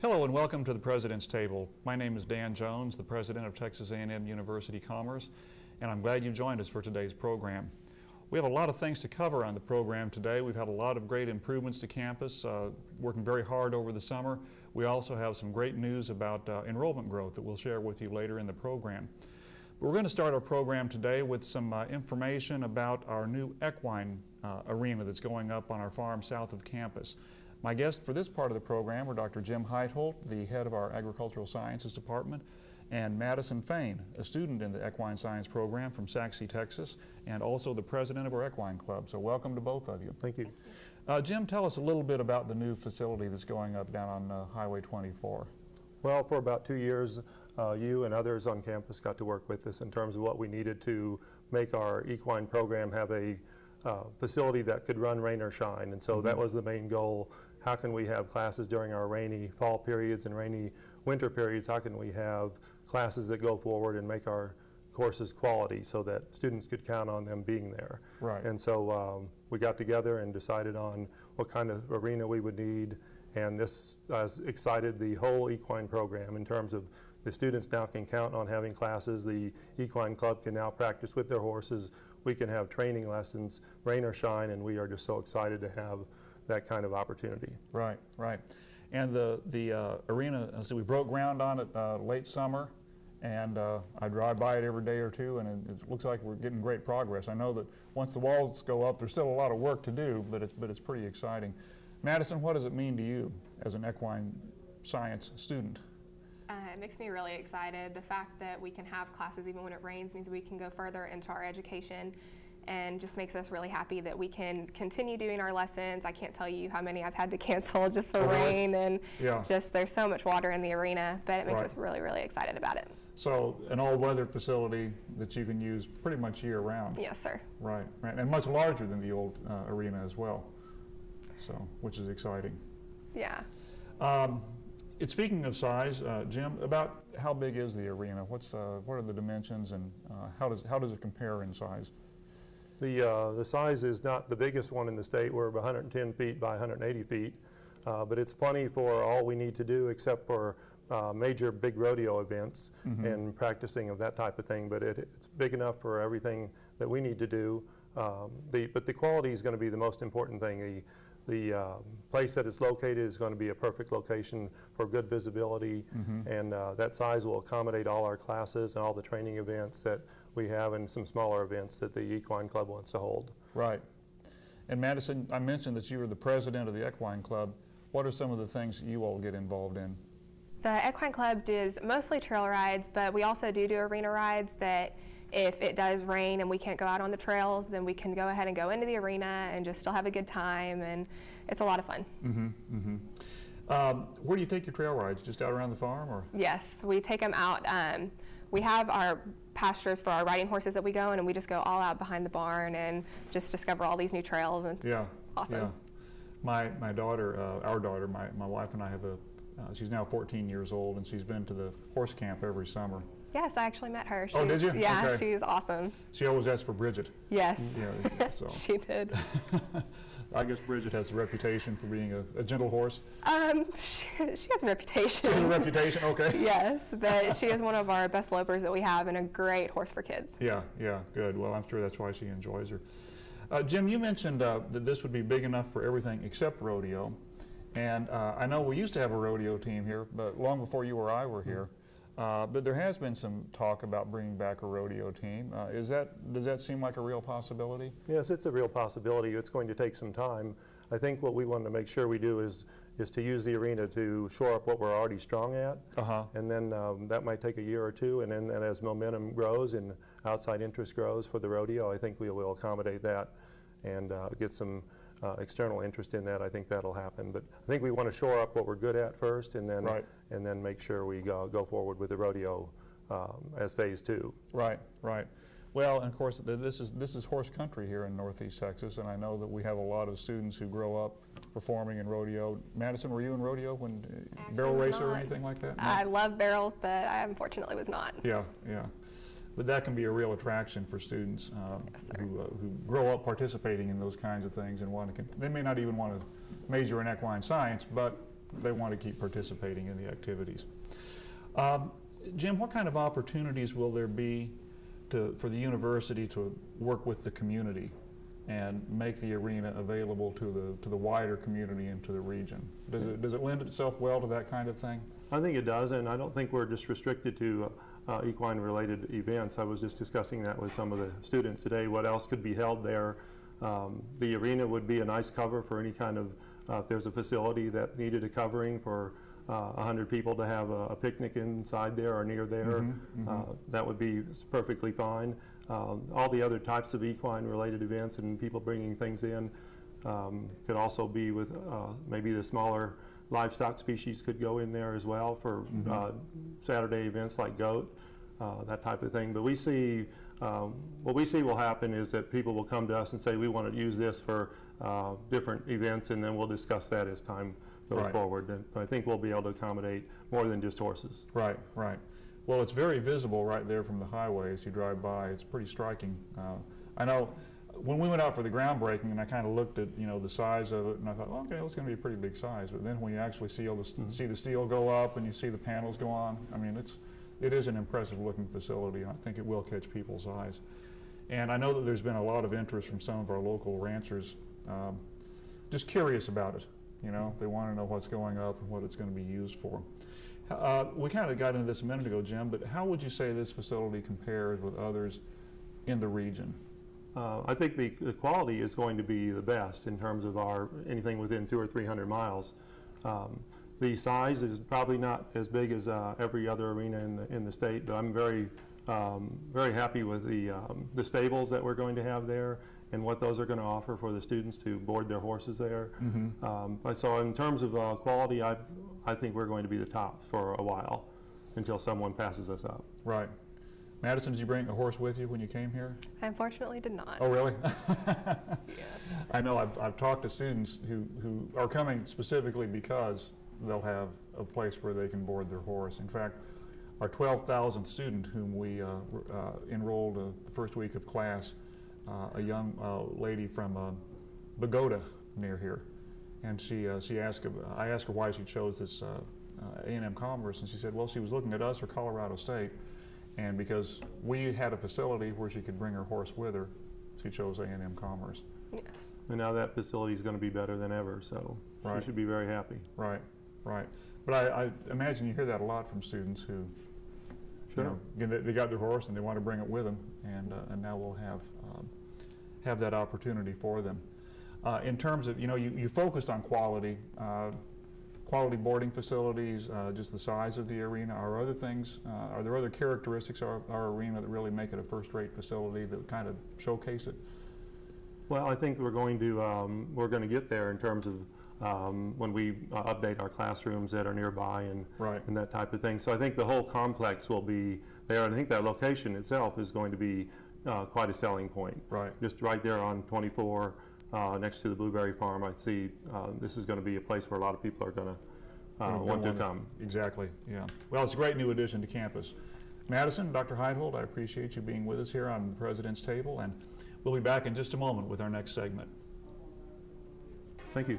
Hello and welcome to the President's Table. My name is Dan Jones, the President of Texas A&M University Commerce, and I'm glad you've joined us for today's program. We have a lot of things to cover on the program today. We've had a lot of great improvements to campus, working very hard over the summer. We also have some great news about enrollment growth that we'll share with you later in the program. We're going to start our program today with some information about our new equine arena that's going up on our farm south of campus. My guests for this part of the program are Dr. Jim Heitholt, the head of our Agricultural Sciences Department, and Madison Fain, a student in the Equine Science program from Sachse, Texas, and also the president of our Equine Club. So welcome to both of you. Thank you. Jim, tell us a little bit about the new facility that's going up down on Highway 24. Well, for about 2 years, you and others on campus got to work with us in terms of what we needed to make our equine program have a facility that could run rain or shine. And so that was the main goal. How can we have classes during our rainy fall periods and rainy winter periods? How can we have classes that go forward and make our courses quality so that students could count on them being there? Right. And so we got together and decided on what kind of arena we would need. And this has excited the whole equine program in terms of the students now can count on having classes. The equine club can now practice with their horses. We can have training lessons, rain or shine, and we are just so excited to have that kind of opportunity. Right, right. And the arena, so we broke ground on it late summer, and I drive by it every day or two, and it looks like we're getting great progress. I know that once the walls go up, there's still a lot of work to do, but it's pretty exciting. Madison, what does it mean to you as an equine science student? It makes me really excited. The fact that we can have classes even when it rains means we can go further into our education, and just makes us really happy that we can continue doing our lessons. I can't tell you how many I've had to cancel just for rain, and just there's so much water in the arena, but it makes us really, really excited about it. So an all-weather facility that you can use pretty much year-round. Yes, sir. Right, right, and much larger than the old arena as well, so which is exciting. Yeah. Speaking of size, Jim, about how big is the arena? What are the dimensions, and how does it compare in size? The size is not the biggest one in the state. We're 110 feet by 180 feet, but it's plenty for all we need to do except for major big rodeo events and practicing of that type of thing. But it's big enough for everything that we need to do. But the quality is going to be the most important thing. The place that it's located is going to be a perfect location for good visibility, and that size will accommodate all our classes and all the training events that we have and some smaller events that the Equine Club wants to hold. Right. And Madison, I mentioned that you were the president of the Equine Club. What are some of the things that you all get involved in? The Equine Club does mostly trail rides, but we also do arena rides that if it does rain and we can't go out on the trails, then we can go ahead and go into the arena and just still have a good time, and it's a lot of fun. Where do you take your trail rides? Just out around the farm, or? Yes, we take them out. We have our pastures for our riding horses that we go in, and we just go all out behind the barn and just discover all these new trails, and it's awesome. Yeah. My daughter, our daughter, my wife and I have she's now 14 years old, and she's been to the horse camp every summer. Yes, I actually met her. Oh, did you? Yeah, okay. She's awesome. She always asks for Bridget. Yes, yeah, so. she did. I guess Bridget has a reputation for being a gentle horse. She has a reputation. She has a reputation, okay. Yes, but she is one of our best lopers that we have and a great horse for kids. Yeah, yeah, good. Well, I'm sure that's why she enjoys her. Jim, you mentioned that this would be big enough for everything except rodeo. And I know we used to have a rodeo team here, but long before you or I were here. But there has been some talk about bringing back a rodeo team. Does that seem like a real possibility? Yes, it's a real possibility. It's going to take some time. I think what we want to make sure we do is to use the arena to shore up what we're already strong at. And then that might take a year or two, and then as momentum grows and outside interest grows for the rodeo, I think we will accommodate that and get some external interest in that. I think that'll happen. But I think we want to shore up what we're good at first, and then make sure we go forward with the rodeo as phase 2. Right, right. Well, and of course, this is horse country here in Northeast Texas, and I know that we have a lot of students who grow up performing in rodeo. Madison, were you in rodeo when barrel racer or anything like that? No? I love barrels, but I unfortunately was not. Yeah, yeah. But that can be a real attraction for students Yes, who grow up participating in those kinds of things and they may not even want to major in equine science, but they want to keep participating in the activities. Jim, what kind of opportunities will there be for the university to work with the community and make the arena available to the wider community and to the region? Does it lend itself well to that kind of thing? I think it does, and I don't think we're just restricted to equine-related events. I was just discussing that with some of the students today. What else could be held there? The arena would be a nice cover for any kind of, if there's a facility that needed a covering for 100 people to have a picnic inside there or near there, that would be perfectly fine. All the other types of equine-related events and people bringing things in could also be with maybe the smaller livestock species could go in there as well for Saturday events like goat, that type of thing. But we see, what we see will happen is that people will come to us and say, we want to use this for different events, and then we'll discuss that as time goes forward. And I think we'll be able to accommodate more than just horses. Right, right. Well, it's very visible right there from the highway as you drive by. It's pretty striking. I know when we went out for the groundbreaking and I kind of looked at, you know, the size of it, and I thought, well, okay, it's going to be a pretty big size. But then when you actually see all the see the steel go up and you see the panels go on, I mean, it is an impressive looking facility, and I think it will catch people's eyes. And I know that there's been a lot of interest from some of our local ranchers, just curious about it. You know, they want to know what's going up and what it's going to be used for. We kind of got into this a minute ago, Jim, but how would you say this facility compares with others in the region? I think the quality is going to be the best in terms of anything within 200 or 300 miles. The size is probably not as big as every other arena in the state, but I'm very happy with the stables that we're going to have there and what those are going to offer for the students to board their horses there. So in terms of quality, I think we're going to be the top for a while until someone passes us up. Right. Madison, did you bring a horse with you when you came here? I unfortunately did not. Oh, really? Yeah. I know I've talked to students who are coming specifically because they'll have a place where they can board their horse. In fact, our 12,000th student whom we enrolled the first week of class, a young lady from Bogota near here, and I asked her why she chose this A&M Commerce, and she said, well, she was looking at us or Colorado State, and because we had a facility where she could bring her horse with her, she chose A&M Commerce. Yes. And now that facility is going to be better than ever, so she should be very happy. Right, right. But I imagine you hear that a lot from students who, you know, they got their horse and they want to bring it with them, and now we'll have that opportunity for them. In terms of, you know, you focused on quality boarding facilities, just the size of the arena. Are there other characteristics of our arena that really make it a first-rate facility that kind of showcase it? Well, I think we're going to get there in terms of when we update our classrooms that are nearby and that type of thing. So I think the whole complex will be there, and I think that location itself is going to be quite a selling point. Right. Just right there on 24. Next to the Blueberry Farm, I see this is going to be a place where a lot of people are going to want to come. Exactly, yeah. Well, it's a great new addition to campus. Madison, Dr. Heithold, I appreciate you being with us here on the President's Table, and we'll be back in just a moment with our next segment. Thank you.